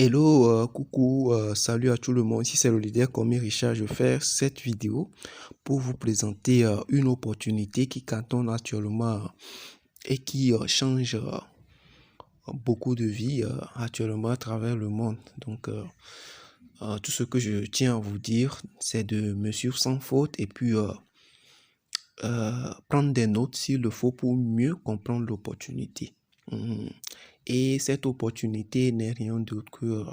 Hello, coucou, salut à tout le monde. Ici c'est le leader commis Richard. Je fais cette vidéo pour vous présenter une opportunité qui cartonne actuellement et qui change beaucoup de vies actuellement à travers le monde. Donc, tout ce que je tiens à vous dire, c'est de me suivre sans faute et puis prendre des notes s'il le faut pour mieux comprendre l'opportunité. Et cette opportunité n'est rien d'autre que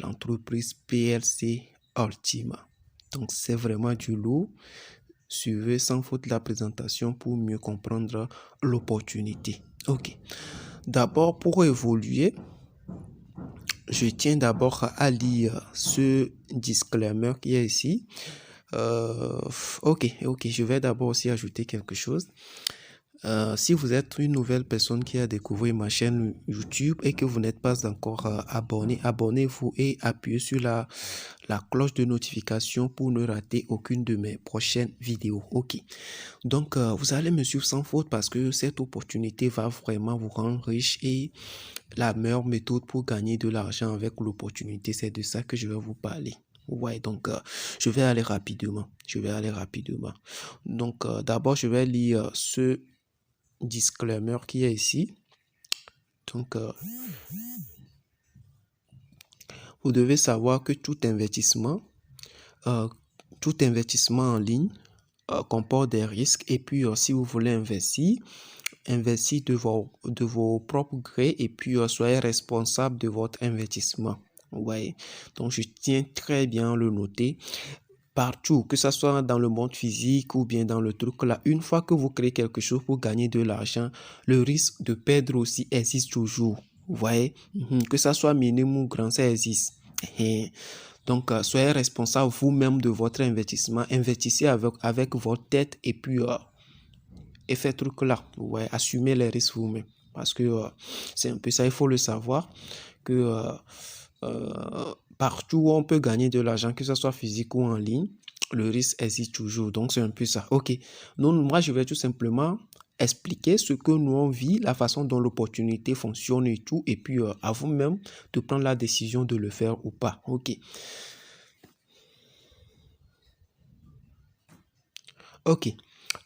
l'entreprise PLC Ultima. Donc, c'est vraiment du lourd. Suivez sans faute la présentation pour mieux comprendre l'opportunité. Ok. D'abord, pour évoluer, je tiens d'abord à lire ce disclaimer qui est ici. Ok, je vais d'abord aussi ajouter quelque chose. Si vous êtes une nouvelle personne qui a découvert ma chaîne YouTube et que vous n'êtes pas encore abonné, abonnez-vous et appuyez sur la cloche de notification pour ne rater aucune de mes prochaines vidéos. Ok. Donc, vous allez me suivre sans faute parce que cette opportunité va vraiment vous rendre riche et la meilleure méthode pour gagner de l'argent avec l'opportunité, c'est de ça que je vais vous parler. Ouais, donc je vais aller rapidement. Donc, d'abord, je vais lire ce disclaimer qui est ici. Donc, vous devez savoir que tout investissement en ligne comporte des risques. Et puis, si vous voulez investir de vos propres grés et puis soyez responsable de votre investissement. Ouais. Donc, je tiens très bien à le noter. Partout, que ce soit dans le monde physique ou bien dans le truc là, une fois que vous créez quelque chose pour gagner de l'argent, le risque de perdre aussi existe toujours. Vous voyez, que ça soit minime ou grand, ça existe. Donc, soyez responsable vous-même de votre investissement. Investissez avec votre tête et puis faites truc là. Ouais, assumez les risques vous-même. Parce que c'est un peu ça, il faut le savoir que partout où on peut gagner de l'argent, que ce soit physique ou en ligne, le risque existe toujours. Donc, c'est un peu ça. Ok. Donc, moi, je vais tout simplement expliquer ce que nous on vit, la façon dont l'opportunité fonctionne et tout. Et puis, à vous-même de prendre la décision de le faire ou pas. Ok. Ok.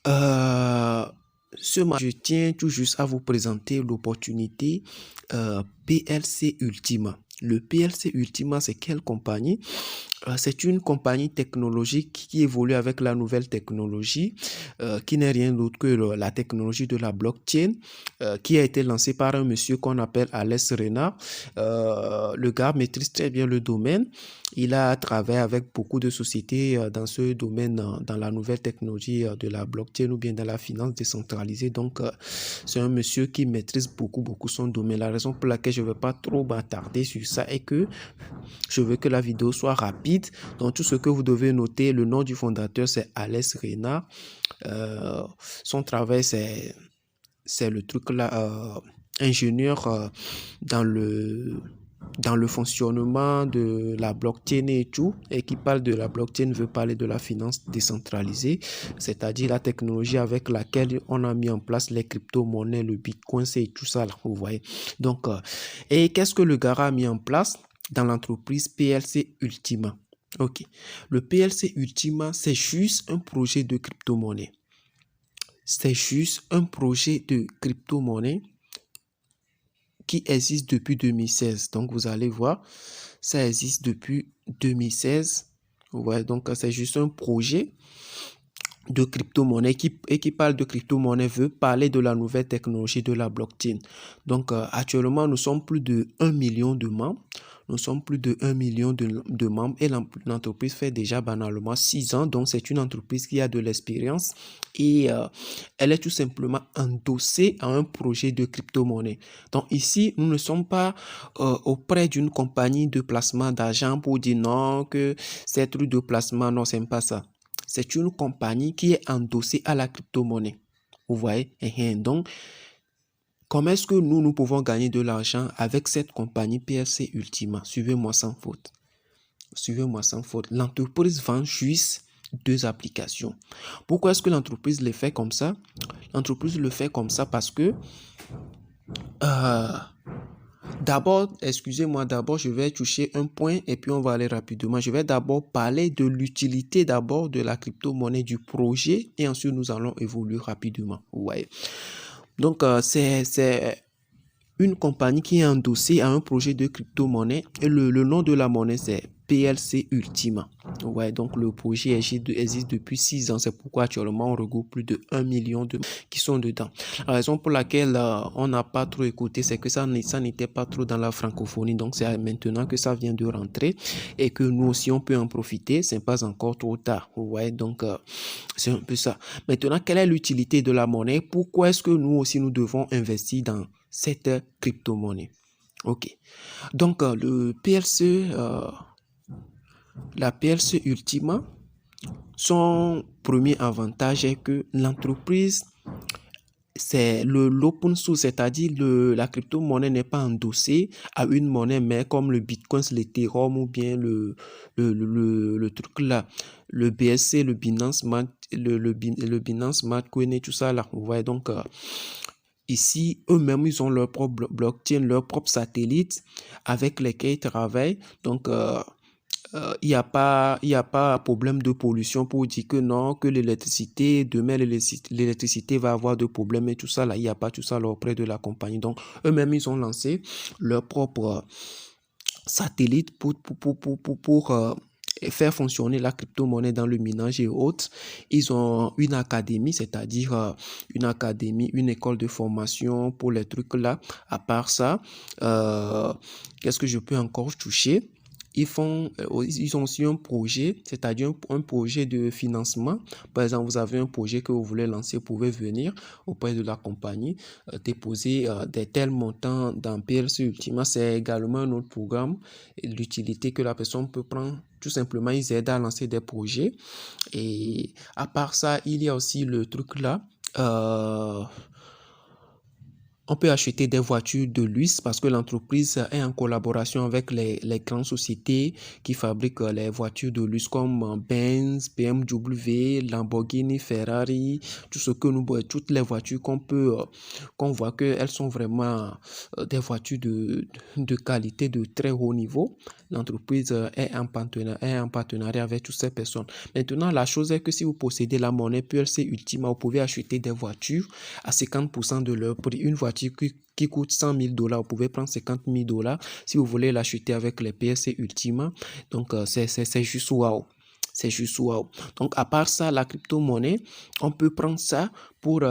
Je tiens tout juste à vous présenter l'opportunité PLC Ultima. Le PLC Ultima, c'est quelle compagnie? C'est une compagnie technologique qui évolue avec la nouvelle technologie, qui n'est rien d'autre que la technologie de la blockchain, qui a été lancée par un monsieur qu'on appelle Alex Renard. Le gars maîtrise très bien le domaine. Il a travaillé avec beaucoup de sociétés dans ce domaine, dans la nouvelle technologie de la blockchain ou bien dans la finance décentralisée. Donc, c'est un monsieur qui maîtrise beaucoup son domaine. La raison pour laquelle je ne vais pas trop m'attarder sur ça est que je veux que la vidéo soit rapide. Donc, tout ce que vous devez noter, le nom du fondateur, c'est Alex Renard. Son travail, c'est le truc là, ingénieur dans le fonctionnement de la blockchain et tout, et qui parle de la blockchain veut parler de la finance décentralisée, c'est-à-dire la technologie avec laquelle on a mis en place les crypto-monnaies, le bitcoin, c'est tout ça là, vous voyez. Donc, et qu'est-ce que le gars a mis en place dans l'entreprise PLC Ultima? Ok, le PLC Ultima, c'est juste un projet de crypto-monnaie. C'est juste un projet de crypto-monnaie qui existe depuis 2016. Donc, vous allez voir, ça existe depuis 2016. Ouais, donc, c'est juste un projet de crypto-monnaie qui parle de crypto-monnaie veut parler de la nouvelle technologie de la blockchain. Donc, actuellement, nous sommes plus de 1 million de membres. Nous sommes plus de 1 million de membres et l'entreprise fait déjà banalement 6 ans. Donc, c'est une entreprise qui a de l'expérience et elle est tout simplement endossée à un projet de crypto-monnaie. Donc, ici, nous ne sommes pas auprès d'une compagnie de placement d'argent pour dire non, que c'est truc de placement, non, c'est pas ça. C'est une compagnie qui est endossée à la crypto-monnaie. Vous voyez? Donc, comment est-ce que nous pouvons gagner de l'argent avec cette compagnie PLC Ultima? Suivez-moi sans faute. Suivez-moi sans faute. L'entreprise vend juste 2 applications. Pourquoi est-ce que l'entreprise le fait comme ça? L'entreprise le fait comme ça parce que D'abord, excusez-moi, d'abord, je vais toucher un point et puis on va aller rapidement. Je vais d'abord parler de l'utilité d'abord de la crypto-monnaie, du projet, et ensuite nous allons évoluer rapidement. Ouais. Donc, c'est une compagnie qui est endossée à un projet de crypto-monnaie et le nom de la monnaie, c'est PLC Ultima. Ouais, donc le projet existe depuis 6 ans. C'est pourquoi actuellement on regroupe plus de 1 million de qui sont dedans. La raison pour laquelle on n'a pas trop écouté, c'est que ça n'était pas trop dans la francophonie. Donc c'est maintenant que ça vient de rentrer et que nous aussi on peut en profiter. C'est pas encore trop tard. Ouais, donc c'est un peu ça. Maintenant, quelle est l'utilité de la monnaie? Pourquoi est-ce que nous aussi nous devons investir dans cette crypto-monnaie? Ok. Donc la PLC Ultima, son premier avantage est que l'entreprise, c'est l'open source, c'est-à-dire la crypto-monnaie n'est pas endossée à une monnaie, mais comme le Bitcoin, l'Ethereum ou bien le truc là, le BSC, le Binance Binance Smart Coin et tout ça là. Vous voyez donc ici, eux-mêmes, ils ont leur propre blockchain, leur propre satellite avec lesquels ils travaillent. Donc, il n'y a pas problème de pollution pour dire que non, que l'électricité, demain l'électricité va avoir de problèmes et tout ça, là, il n'y a pas tout ça là auprès de la compagnie. Donc, eux-mêmes, ils ont lancé leur propre satellite pour faire fonctionner la crypto-monnaie dans le minage et autres. Ils ont une académie, c'est-à-dire une académie, une école de formation pour les trucs là. À part ça, qu'est-ce que je peux encore toucher? Ils ont aussi un projet, c'est-à-dire un projet de financement. Par exemple, vous avez un projet que vous voulez lancer, vous pouvez venir auprès de la compagnie, déposer des tels montants dans PLC Ultima. C'est également un autre programme. L'utilité que la personne peut prendre, tout simplement, ils aident à lancer des projets. Et à part ça, il y a aussi le truc là. On peut acheter des voitures de luxe parce que l'entreprise est en collaboration avec les grandes sociétés qui fabriquent les voitures de luxe comme Benz, BMW, Lamborghini, Ferrari, tout ce que toutes les voitures qu'on voit qu'elles sont vraiment des voitures de qualité de très haut niveau. L'entreprise est en partenariat avec toutes ces personnes. Maintenant, la chose est que si vous possédez la monnaie PLC Ultima, vous pouvez acheter des voitures à 50% de leur prix. Une voiture qui coûte 100 000 $, vous pouvez prendre 50 000 $ si vous voulez l'acheter avec les PLC Ultima. Donc, c'est juste wow. C'est juste wow. Donc, à part ça, la crypto-monnaie, on peut prendre ça pour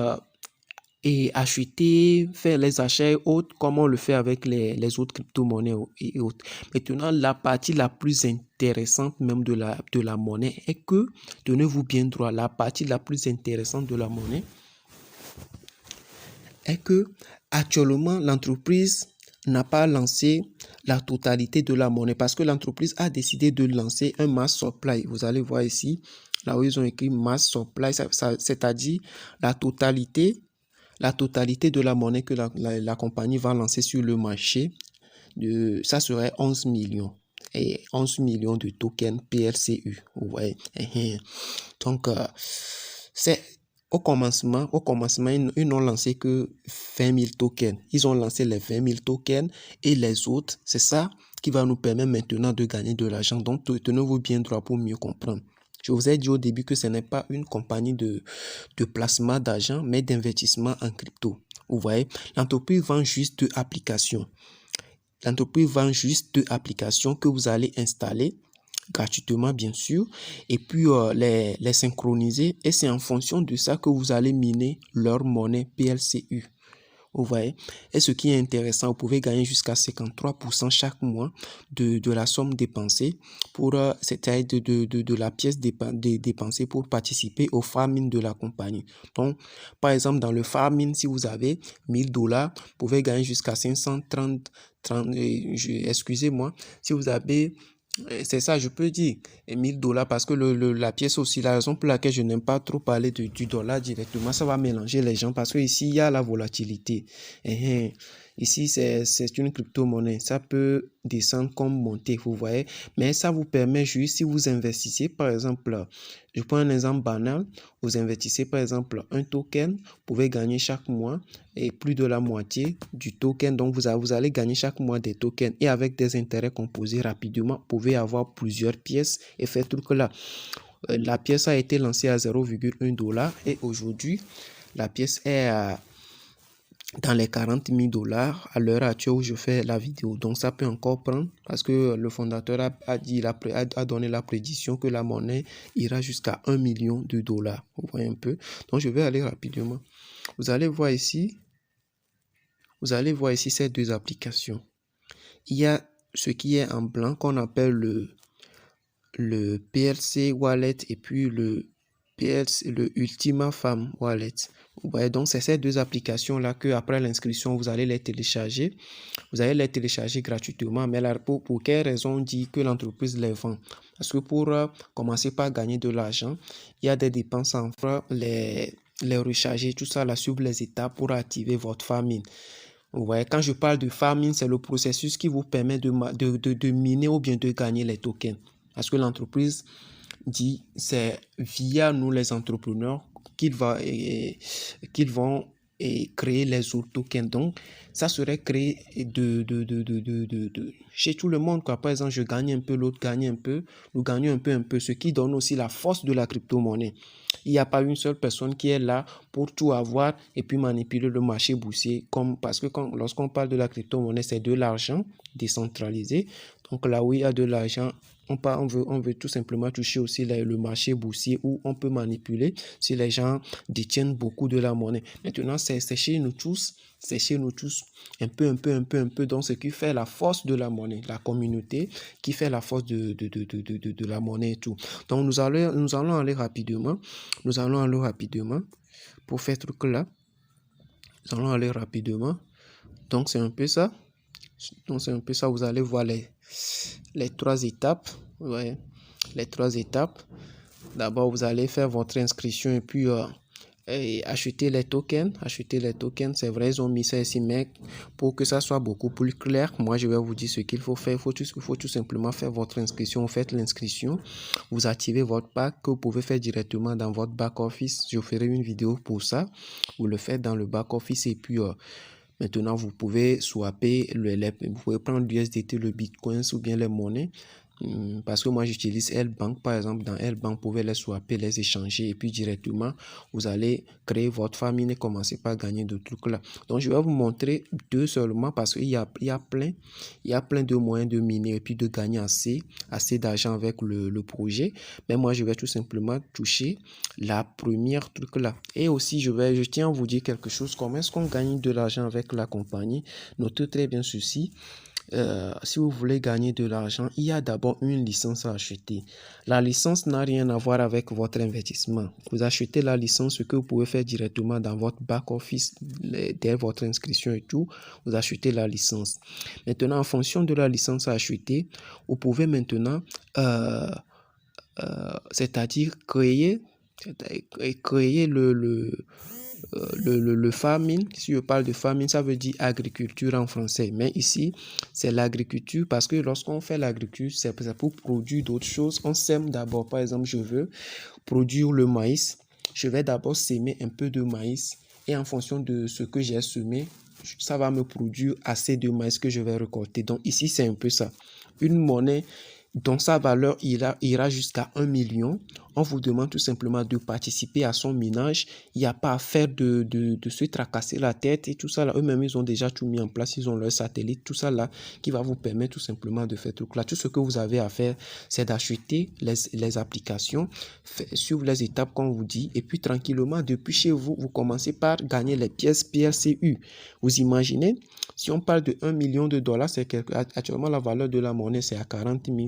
et acheter, faire les achats et autres, comme on le fait avec les autres crypto-monnaies et autres. Maintenant, la partie la plus intéressante même de la monnaie est que, tenez-vous bien droit, la partie la plus intéressante de la monnaie est que actuellement l'entreprise n'a pas lancé la totalité de la monnaie parce que l'entreprise a décidé de lancer un mass supply. Vous allez voir ici, là où ils ont écrit mass supply, c'est-à-dire la totalité de la monnaie que la compagnie va lancer sur le marché. Ça serait 11 millions. Et 11 millions de tokens PLCU. Vous voyez. Donc, c'est au commencement, ils n'ont lancé que 20 000 tokens. Ils ont lancé les 20 000 tokens et les autres, c'est ça qui va nous permettre maintenant de gagner de l'argent. Donc, tenez-vous bien droit pour mieux comprendre. Je vous ai dit au début que ce n'est pas une compagnie de placement d'argent, mais d'investissement en crypto. Vous voyez, l'entreprise vend juste deux applications. L'entreprise vend juste deux applications que vous allez installer gratuitement bien sûr et puis les synchroniser et c'est en fonction de ça que vous allez miner leur monnaie PLCU. Vous voyez, et ce qui est intéressant, vous pouvez gagner jusqu'à 53% chaque mois de la somme dépensée pour c'est-à-dire de la pièce dépensée pour participer au farming de la compagnie. Donc, par exemple, dans le farming, si vous avez 1000 $, vous pouvez gagner jusqu'à 530, excusez-moi, si vous avez c'est ça, je peux dire 1000 $ parce que la pièce aussi, la raison pour laquelle je n'aime pas trop parler du dollar directement, ça va mélanger les gens parce que ici il y a la volatilité. Ici, c'est une crypto-monnaie. Ça peut descendre comme monter, vous voyez. Mais ça vous permet juste, si vous investissez, par exemple, Je prends un exemple banal. Vous investissez par exemple un token, vous pouvez gagner chaque mois et plus de la moitié du token. Donc, vous allez gagner chaque mois des tokens et avec des intérêts composés rapidement, vous pouvez avoir plusieurs pièces et faire tout que là. La pièce a été lancée à 0,1 $ et aujourd'hui, la pièce est dans les 40 000 $ à l'heure actuelle où je fais la vidéo. Donc, ça peut encore prendre parce que le fondateur a donné la prédiction que la monnaie ira jusqu'à 1 million de $. Vous voyez un peu. Donc, je vais aller rapidement. Vous allez voir ici ces deux applications. Il y a ce qui est en blanc qu'on appelle le PLC Wallet et puis le Ultima Farm Wallet. Vous voyez, donc c'est ces deux applications-là que après l'inscription, vous allez les télécharger. Vous allez les télécharger gratuitement. Mais là, pour quelle raison on dit que l'entreprise les vend? Parce que pour commencer par gagner de l'argent, il y a des dépenses à faire, les recharger, tout ça là, suivre les étapes pour activer votre farming. Vous voyez, quand je parle de farming, c'est le processus qui vous permet de miner ou bien de gagner les tokens. Parce que l'entreprise dit c'est via nous les entrepreneurs qu'ils vont créer les autres tokens. Donc, ça serait créé chez tout le monde, quoi. Par exemple, je gagne un peu, l'autre gagne un peu, nous gagnons un peu, ce qui donne aussi la force de la crypto-monnaie. Il n'y a pas une seule personne qui est là pour tout avoir et puis manipuler le marché boursier. Parce que lorsqu'on parle de la crypto-monnaie, c'est de l'argent décentralisé. Donc là où il y a de l'argent, on veut tout simplement toucher aussi le marché boursier où on peut manipuler si les gens détiennent beaucoup de la monnaie. Maintenant, c'est chez nous tous, un peu. Donc, ce qui fait la force de la monnaie, la communauté qui fait la force de la monnaie et tout. Donc, nous allons aller rapidement. Pour faire ce truc là. Nous allons aller rapidement. Donc, c'est un peu ça. Vous allez voir les trois étapes. Ouais, les trois étapes. D'abord, vous allez faire votre inscription et puis acheter les tokens. C'est vrai, ils ont mis ça ici, mais pour que ça soit beaucoup plus clair, moi, je vais vous dire ce qu'il faut faire. Il faut tout simplement faire votre inscription. Vous faites l'inscription. Vous activez votre pack que vous pouvez faire directement dans votre back-office. Je ferai une vidéo pour ça. Vous le faites dans le back-office et puis... maintenant, vous pouvez swapper, vous pouvez prendre l'USDT, le Bitcoin ou bien les monnaies. Parce que moi, j'utilise L-Bank, par exemple. Dans L-Bank, vous pouvez les swapper, les échanger et puis directement, vous allez créer votre famille et commencer par gagner de trucs là. Donc, je vais vous montrer deux seulement parce qu'il y a plein de moyens de miner et puis de gagner assez d'argent avec le projet. Mais moi, je vais tout simplement toucher la première truc là. Et aussi, je tiens à vous dire quelque chose. Comment est-ce qu'on gagne de l'argent avec la compagnie? Notez très bien ceci. Si vous voulez gagner de l'argent, il y a d'abord une licence à acheter. La licence n'a rien à voir avec votre investissement. Vous achetez la licence, ce que vous pouvez faire directement dans votre back-office, dès votre inscription et tout, vous achetez la licence. Maintenant, en fonction de la licence à acheter, vous pouvez maintenant, c'est-à-dire créer le farming. Si je parle de farming, ça veut dire agriculture en français. Mais ici, c'est l'agriculture parce que lorsqu'on fait l'agriculture, c'est pour produire d'autres choses. On sème d'abord. Par exemple, je veux produire le maïs. Je vais d'abord s'aimer un peu de maïs. Et en fonction de ce que j'ai semé, ça va me produire assez de maïs que je vais récolter. Donc ici, c'est un peu ça. Une monnaie dont sa valeur ira jusqu'à 1 million. On vous demande tout simplement de participer à son minage. Il n'y a pas à faire de se tracasser la tête et tout ça là. Eux-mêmes, ils ont déjà tout mis en place. Ils ont leur satellite, tout ça là, qui va vous permettre tout simplement de faire tout là. Tout ce que vous avez à faire, c'est d'acheter les applications, suivre les étapes qu'on vous dit, et puis tranquillement, depuis chez vous, vous commencez par gagner les pièces PLCU. Vous imaginez, si on parle de 1 million de $, actuellement la valeur de la monnaie, c'est à 40 000.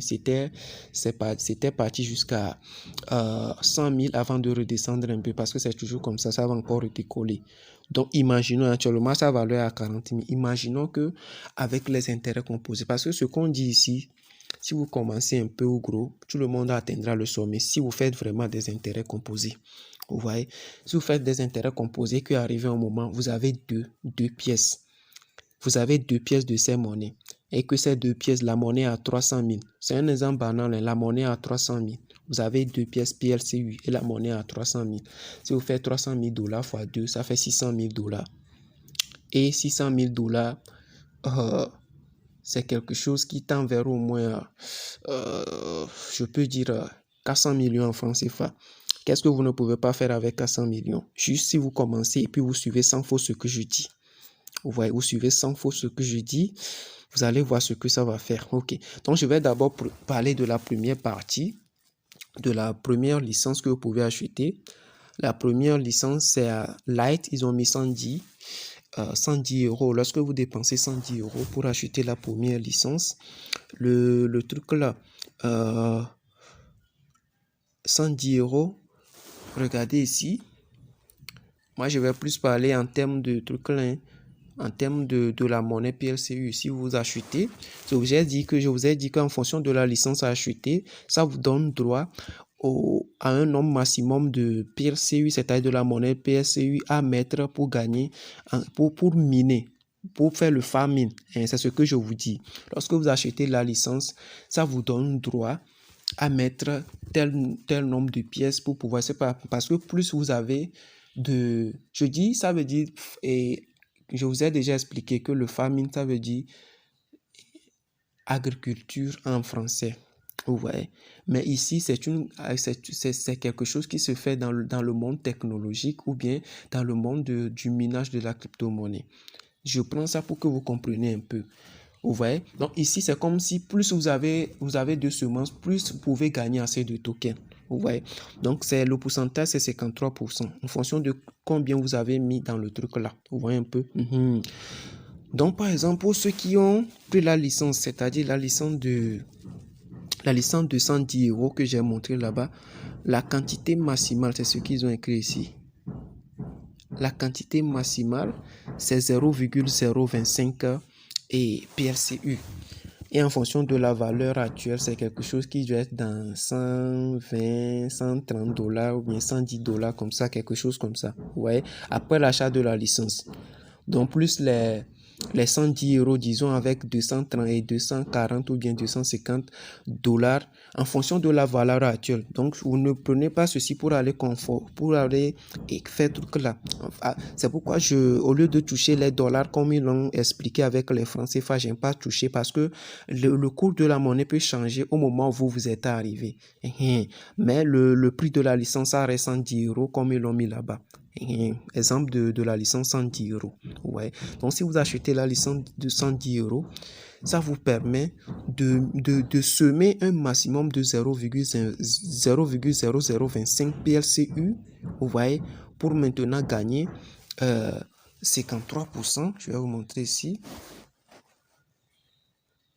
C'était parti jusqu'à 100 000 avant de redescendre un peu parce que c'est toujours comme ça va encore décoller. Donc, imaginons actuellement sa valeur à 40 000. Imaginons que avec les intérêts composés, parce que ce qu'on dit ici, si vous commencez un peu au gros, tout le monde atteindra le sommet. Si vous faites vraiment des intérêts composés, vous voyez, si vous faites des intérêts composés, qu'arrive un moment, vous avez deux pièces. Vous avez deux pièces de ces monnaies et que ces deux pièces, la monnaie à 300 000. C'est un exemple banal, la monnaie à 300 000. Vous avez 2 pièces PLCU et la monnaie à 300 000. Si vous faites 300 000 $ fois 2, ça fait 600 000 $. Et 600 000 $, c'est quelque chose qui tend vers au moins, je peux dire, 400 millions en francs CFA. Qu'est-ce que vous ne pouvez pas faire avec 400 millions? Juste si vous commencez et puis vous suivez sans faute ce que je dis. Vous voyez, vous suivez sans faute ce que je dis. Vous allez voir ce que ça va faire. Ok. Donc, je vais d'abord parler de la première partie, de la première licence que vous pouvez acheter. La première licence, c'est à Light. Ils ont mis 110 €. Lorsque vous dépensez 110 € pour acheter la première licence, le truc là, 110 €, regardez ici. Moi, je vais plus parler en termes de trucs là, hein, en termes de la monnaie PLCU. Si vous achetez, je vous ai dit qu'en fonction de la licence à acheter, ça vous donne droit à un nombre maximum de PLCU, c'est-à-dire de la monnaie PLCU à mettre pour gagner, pour miner, pour faire le farming. C'est ce que je vous dis. Lorsque vous achetez la licence, ça vous donne droit à mettre tel nombre de pièces pour pouvoir, c'est pas parce que plus vous avez de, je dis, ça veut dire, et je vous ai déjà expliqué que le farming, ça veut dire agriculture en français. Vous voyez. Mais ici, c'est quelque chose qui se fait dans le monde technologique ou bien dans le monde du minage de la crypto-monnaie. Je prends ça pour que vous compreniez un peu. Vous voyez. Donc ici, c'est comme si plus vous avez de semences, plus vous pouvez gagner assez de tokens. Vous voyez. Donc le pourcentage, c'est 53% en fonction de combien vous avez mis dans le truc là. Vous voyez un peu. Donc par exemple, pour ceux qui ont pris la licence, c'est-à-dire la licence de 110 € que j'ai montré là-bas, la quantité maximale, c'est ce qu'ils ont écrit ici. La quantité maximale, c'est 0,025 et PLCU. Et en fonction de la valeur actuelle, c'est quelque chose qui doit être dans 120, 130 $ ou bien 110 $ comme ça, quelque chose comme ça. Vous voyez, après l'achat de la licence. Donc, plus les 110 €, disons, avec 230 et 240 ou bien 250 $ en fonction de la valeur actuelle. Donc, vous ne prenez pas ceci pour aller faire tout là. C'est pourquoi au lieu de toucher les dollars comme ils l'ont expliqué avec les francs CFA, j'aime pas toucher parce que le cours de la monnaie peut changer au moment où vous êtes arrivé. Mais le prix de la licence, ça reste 110 € comme ils l'ont mis là-bas. Exemple de la licence 110 €. Ouais. Donc, si vous achetez la licence de 110 €, ça vous permet de semer un maximum de 0,0025 PLCU, vous voyez, pour maintenant gagner 53%. Je vais vous montrer ici.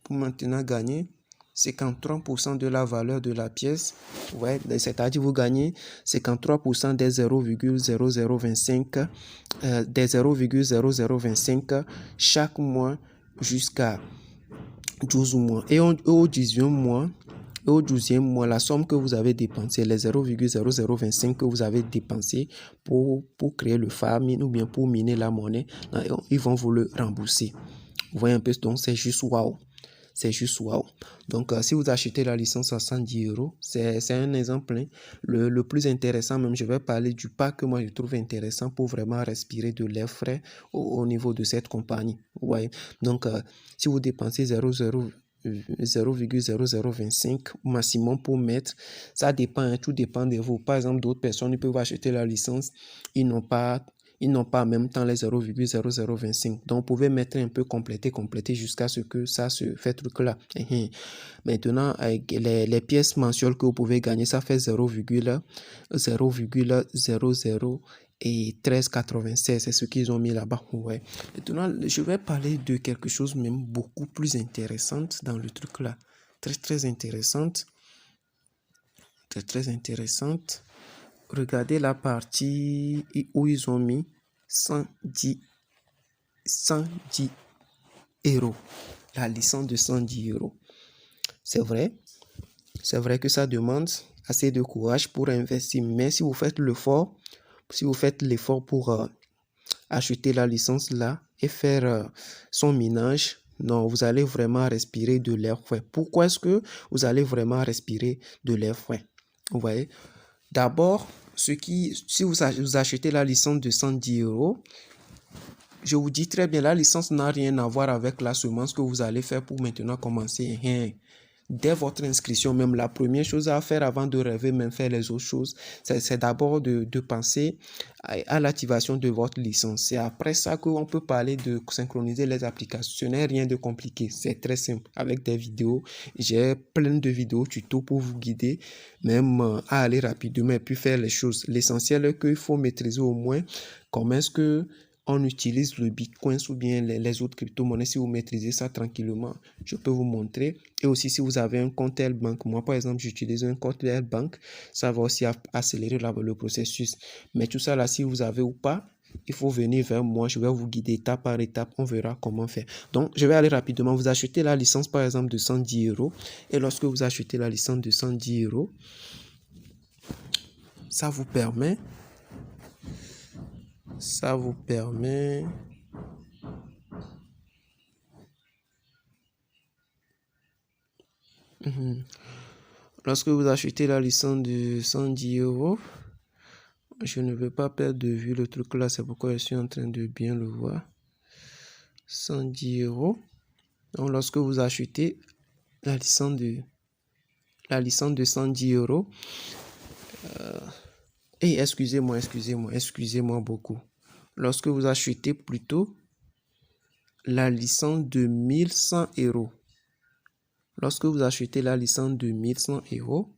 Pour maintenant gagner 53% de la valeur de la pièce. Ouais, c'est-à-dire vous gagnez 53% des 0,0025 chaque mois jusqu'à 12 mois. Et au 18e mois, la somme que vous avez dépensée, les 0,0025 que vous avez dépensé pour créer le farming ou bien pour miner la monnaie, ils vont vous le rembourser. Vous voyez un peu, donc c'est juste waouh. C'est juste waouh. Donc, si vous achetez la licence à 110 €, c'est un exemple. Hein. Le plus intéressant, même, je vais parler du pack que moi je trouve intéressant pour vraiment respirer de l'air frais au niveau de cette compagnie. Ouais. Donc, si vous dépensez 0,0025 maximum pour mettre, ça dépend, hein, tout dépend de vous. Par exemple, d'autres personnes peuvent acheter la licence, ils n'ont pas en même temps les 0,0025. Donc, vous pouvez mettre un peu compléter jusqu'à ce que ça se fait truc là. Maintenant, avec les pièces mensuelles que vous pouvez gagner, ça fait 0,00 et 13,96. C'est ce qu'ils ont mis là-bas. Ouais. Maintenant, je vais parler de quelque chose même beaucoup plus intéressante dans le truc là. Très intéressante. Très intéressante. Regardez la partie où ils ont mis 110 €. La licence de 110 €. C'est vrai que ça demande assez de courage pour investir. Mais si vous faites l'effort, pour acheter la licence là et faire son minage, non, vous allez vraiment respirer de l'air frais. Pourquoi est-ce que vous allez vraiment respirer de l'air frais? Vous voyez. D'abord, si vous achetez la licence de 110 €, je vous dis très bien, la licence n'a rien à voir avec la semence que vous allez faire pour maintenant commencer. Dès votre inscription, même la première chose à faire avant de rêver, même faire les autres choses, c'est d'abord de penser à l'activation de votre licence. C'est après ça qu'on peut parler de synchroniser les applications. Ce n'est rien de compliqué, c'est très simple. Avec des vidéos, j'ai plein de vidéos tutos pour vous guider, même à aller rapidement et puis faire les choses. L'essentiel est qu'il faut maîtriser au moins comment est-ce que on utilise le Bitcoin ou bien les autres crypto-monnaies. Si vous maîtrisez ça tranquillement, je peux vous montrer. Et aussi, si vous avez un compte L-Bank, moi par exemple, j'utilise un compte L-Bank, ça va aussi accélérer le processus. Mais tout ça là, si vous avez ou pas, il faut venir vers moi, je vais vous guider étape par étape, on verra comment faire. Donc, je vais aller rapidement. Vous achetez la licence par exemple de 110 €. Et lorsque vous achetez la licence de 110 €, ça vous permet lorsque vous achetez la licence de 110 €, je ne veux pas perdre de vue le truc là, c'est pourquoi je suis en train de bien le voir. 110 €. Donc, lorsque vous achetez la licence de 110 €, et excusez-moi beaucoup. Lorsque vous achetez plutôt la licence de 1100 €, lorsque vous achetez la licence de 1100 €,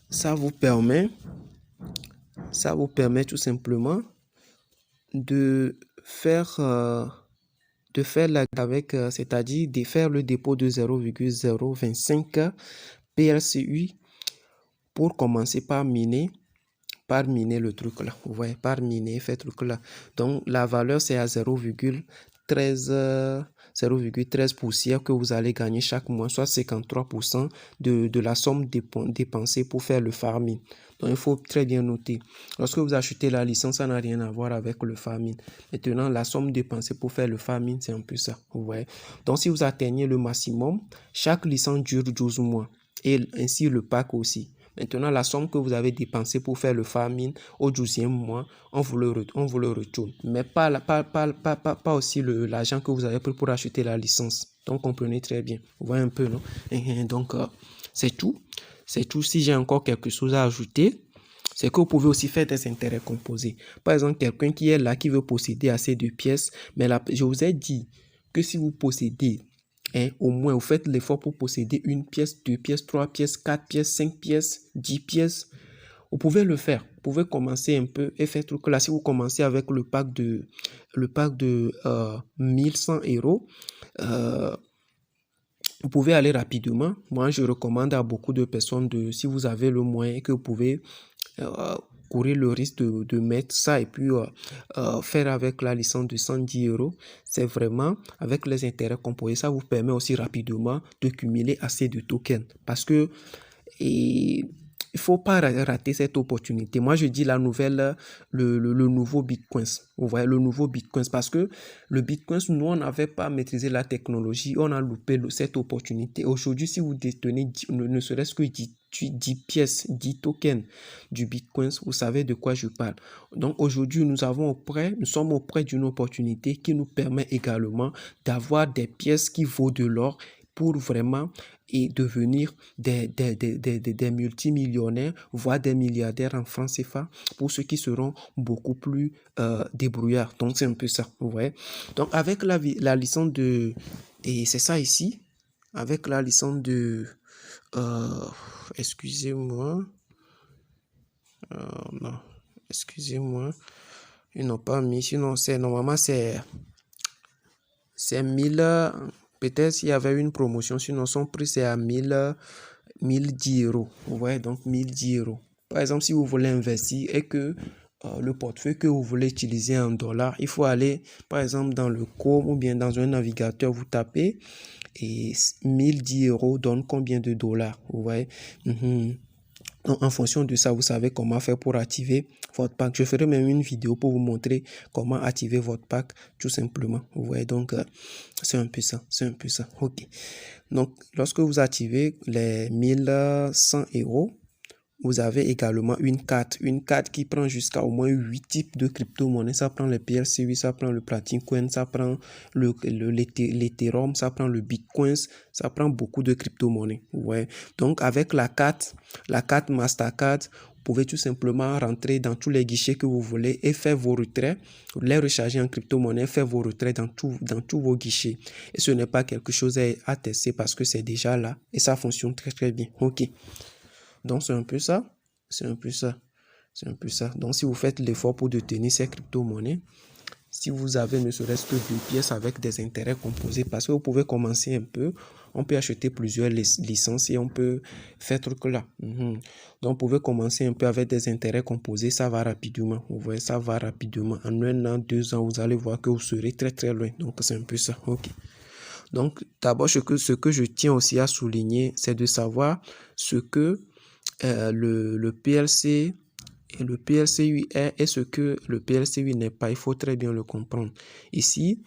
ça vous permet tout simplement de faire c'est-à-dire de faire le dépôt de 0,025 PLCU pour commencer par miner le truc là. Vous voyez, par miner, fait truc là. Donc, la valeur, c'est à 0,13 poussières que vous allez gagner chaque mois, soit 53% de la somme dépensée pour faire le farming. Donc, il faut très bien noter. Lorsque vous achetez la licence, ça n'a rien à voir avec le farming. Maintenant, la somme dépensée pour faire le farming, c'est un peu ça. Vous voyez. Donc, si vous atteignez le maximum, chaque licence dure 12 mois. Et ainsi le pack aussi. Maintenant, la somme que vous avez dépensée pour faire le farming au 12e mois, on vous le retourne. Mais pas aussi l'argent que vous avez pris pour acheter la licence. Donc, comprenez très bien. Vous voyez un peu, non? Donc, c'est tout. C'est tout. Si j'ai encore quelque chose à ajouter, c'est que vous pouvez aussi faire des intérêts composés. Par exemple, quelqu'un qui est là, qui veut posséder assez de pièces, mais là, je vous ai dit que si vous possédez au moins, vous faites l'effort pour posséder une pièce, 2 pièces, 3 pièces, 4 pièces, 5 pièces, 10 pièces. Vous pouvez le faire. Vous pouvez commencer un peu et faire tout là. Si vous commencez avec le pack de 1100 €, vous pouvez aller rapidement. Moi, je recommande à beaucoup de personnes si vous avez le moyen, que vous pouvez courir le risque de mettre ça et puis faire avec la licence de 110 €. C'est vraiment avec les intérêts composés, ça vous permet aussi rapidement de cumuler assez de tokens parce que il faut pas rater cette opportunité. Moi, je dis le nouveau Bitcoin. Vous voyez, le nouveau Bitcoin. Parce que le Bitcoin, nous, on n'avait pas maîtrisé la technologie. On a loupé cette opportunité. Aujourd'hui, si vous détenez ne serait-ce que 10 pièces, 10 tokens du Bitcoin, vous savez de quoi je parle. Donc, aujourd'hui, nous sommes auprès d'une opportunité qui nous permet également d'avoir des pièces qui vaut de l'or pour vraiment devenir des multimillionnaires, voire des milliardaires en francs CFA, pour ceux qui seront beaucoup plus débrouillards. Donc, c'est un peu ça, vous voyez. Donc, avec la licence de... Et c'est ça ici, avec la licence de... excusez-moi. Non, excusez-moi. Ils n'ont pas mis, sinon, normalement, c'est 1000... Peut-être s'il y avait une promotion, sinon son prix c'est à 1010 €. Vous voyez, donc 1010 €. Par exemple, si vous voulez investir et que le portefeuille que vous voulez utiliser en dollars, il faut aller, par exemple, dans le Chrome ou bien dans un navigateur, vous tapez et 1010 € donne combien de dollars, vous voyez. Donc, en fonction de ça, vous savez comment faire pour activer votre pack. Je ferai même une vidéo pour vous montrer comment activer votre pack, tout simplement. Vous voyez, donc, c'est un peu ça. C'est un peu ça. OK. Donc, lorsque vous activez les 1100 €, vous avez également une carte qui prend jusqu'à au moins 8 types de crypto-monnaies. Ça prend le PLC8, ça prend le Platin Coin, ça prend l'Ethereum, ça prend le Bitcoin, ça prend beaucoup de crypto-monnaies. Ouais. Donc, avec la carte Mastercard, vous pouvez tout simplement rentrer dans tous les guichets que vous voulez et faire vos retraits, les recharger en crypto-monnaie, faire vos retraits dans tous vos guichets. Et ce n'est pas quelque chose à tester parce que c'est déjà là et ça fonctionne très très bien. OK. Donc, c'est un peu ça. C'est un peu ça. C'est un peu ça. Donc, si vous faites l'effort pour détenir ces crypto-monnaies, si vous avez ne serait-ce que 2 pièces avec des intérêts composés, parce que vous pouvez commencer un peu, on peut acheter plusieurs licences et on peut faire truc là. Donc, vous pouvez commencer un peu avec des intérêts composés, ça va rapidement. Vous voyez, ça va rapidement. En 1 an, 2 ans, vous allez voir que vous serez très très loin. Donc, c'est un peu ça. OK. Donc, d'abord, ce que je tiens aussi à souligner, c'est de savoir ce que le PLC et le PLC8 est et ce que le PLC8 n'est pas. Il faut très bien le comprendre. Ici,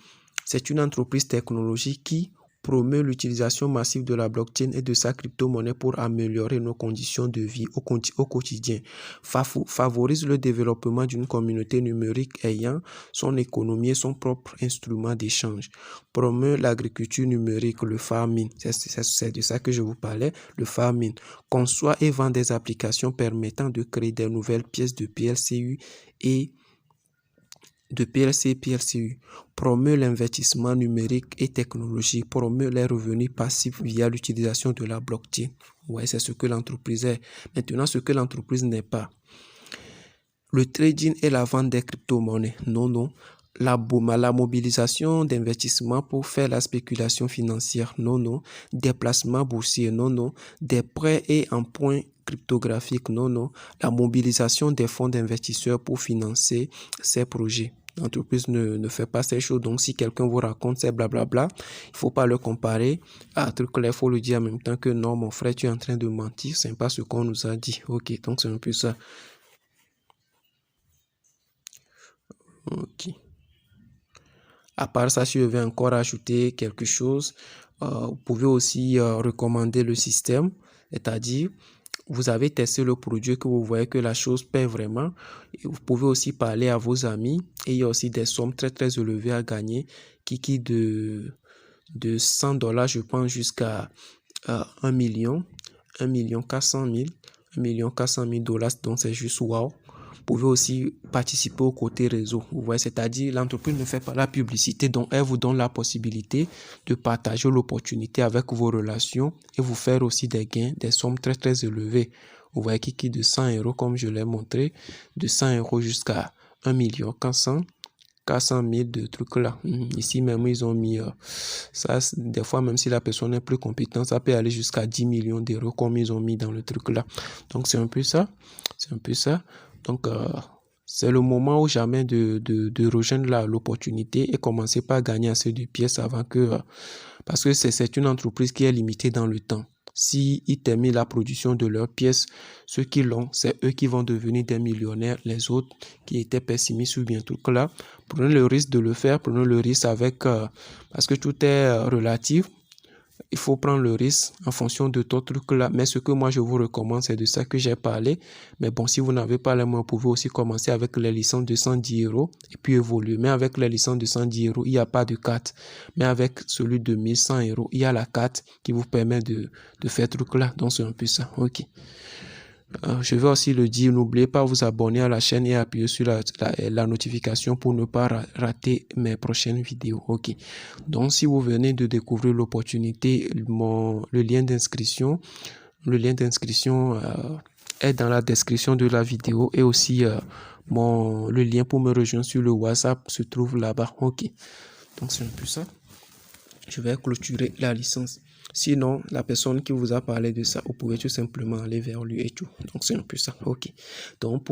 c'est une entreprise technologique qui promeut l'utilisation massive de la blockchain et de sa crypto-monnaie pour améliorer nos conditions de vie au quotidien, favorise le développement d'une communauté numérique ayant son économie et son propre instrument d'échange, promeut l'agriculture numérique, le farming, c'est de ça que je vous parlais, le farming, conçoit et vend des applications permettant de créer des nouvelles pièces de PLCU et de PLC-PLCU, promeut l'investissement numérique et technologique, promeut les revenus passifs via l'utilisation de la blockchain. Ouais, c'est ce que l'entreprise est. Maintenant, ce que l'entreprise n'est pas. Le trading et la vente des crypto-monnaies. Non. La mobilisation d'investissement pour faire la spéculation financière. Non. Des placements boursiers. Non. Des prêts et emprunts cryptographiques. Non. La mobilisation des fonds d'investisseurs pour financer ces projets. L'entreprise ne fait pas ces choses. Donc, si quelqu'un vous raconte ces blablabla, il ne faut pas le comparer à un truc là. Il faut le dire en même temps que non, mon frère, tu es en train de mentir. Ce n'est pas ce qu'on nous a dit. OK, donc c'est un peu ça. OK. À part ça, si je vais encore ajouter quelque chose, vous pouvez aussi recommander le système, c'est-à-dire vous avez testé le produit que vous voyez que la chose paie vraiment. Et vous pouvez aussi parler à vos amis et il y a aussi des sommes très très élevées à gagner qui de $100 je pense jusqu'à 1 million, 400 000, $1 400 000, donc c'est juste wow. Vous pouvez aussi participer au côté réseau. Vous voyez, c'est-à-dire l'entreprise ne fait pas la publicité, donc elle vous donne la possibilité de partager l'opportunité avec vos relations et vous faire aussi des gains, des sommes très très élevées. Vous voyez qui de 100 € comme je l'ai montré, de 100 € jusqu'à 1 400 000 de trucs là. Ici même, ils ont mis ça. Des fois, même si la personne est plus compétente, ça peut aller jusqu'à 10 millions d'euros comme ils ont mis dans le truc là. Donc, c'est un peu ça. C'est un peu ça. Donc, c'est le moment ou jamais de rejoindre l'opportunité et commencer par gagner assez de pièces avant que... parce que c'est une entreprise qui est limitée dans le temps. Si ils terminent la production de leurs pièces, ceux qui l'ont, c'est eux qui vont devenir des millionnaires. Les autres qui étaient pessimistes ou bien tout là, prenez le risque de le faire, prenez le risque avec... parce que tout est relatif. Il faut prendre le risque en fonction de ton truc là. Mais ce que moi je vous recommande, c'est de ça que j'ai parlé. Mais bon, si vous n'avez pas les moyens, vous pouvez aussi commencer avec les licences de 110 € et puis évoluer. Mais avec les licences de 110 €, il n'y a pas de carte. Mais avec celui de 1100 €, il y a la carte qui vous permet de faire truc là. Donc c'est un peu ça. OK. Je vais aussi le dire, n'oubliez pas de vous abonner à la chaîne et appuyer sur la notification pour ne pas rater mes prochaines vidéos. OK. Donc, si vous venez de découvrir l'opportunité, le lien d'inscription est dans la description de la vidéo et aussi le lien pour me rejoindre sur le WhatsApp se trouve là-bas. OK. Donc, c'est un peu ça. Je vais clôturer la licence. Sinon, la personne qui vous a parlé de ça, vous pouvez tout simplement aller vers lui et tout. Donc, c'est un peu ça. OK. Donc,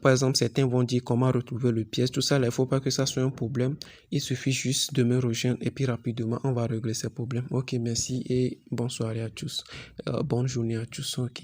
par exemple, certains vont dire comment retrouver le pièce. Tout ça, là, il ne faut pas que ça soit un problème. Il suffit juste de me rejoindre et puis rapidement, on va régler ces problèmes. OK, merci et bonne soirée à tous. Bonne journée à tous. OK.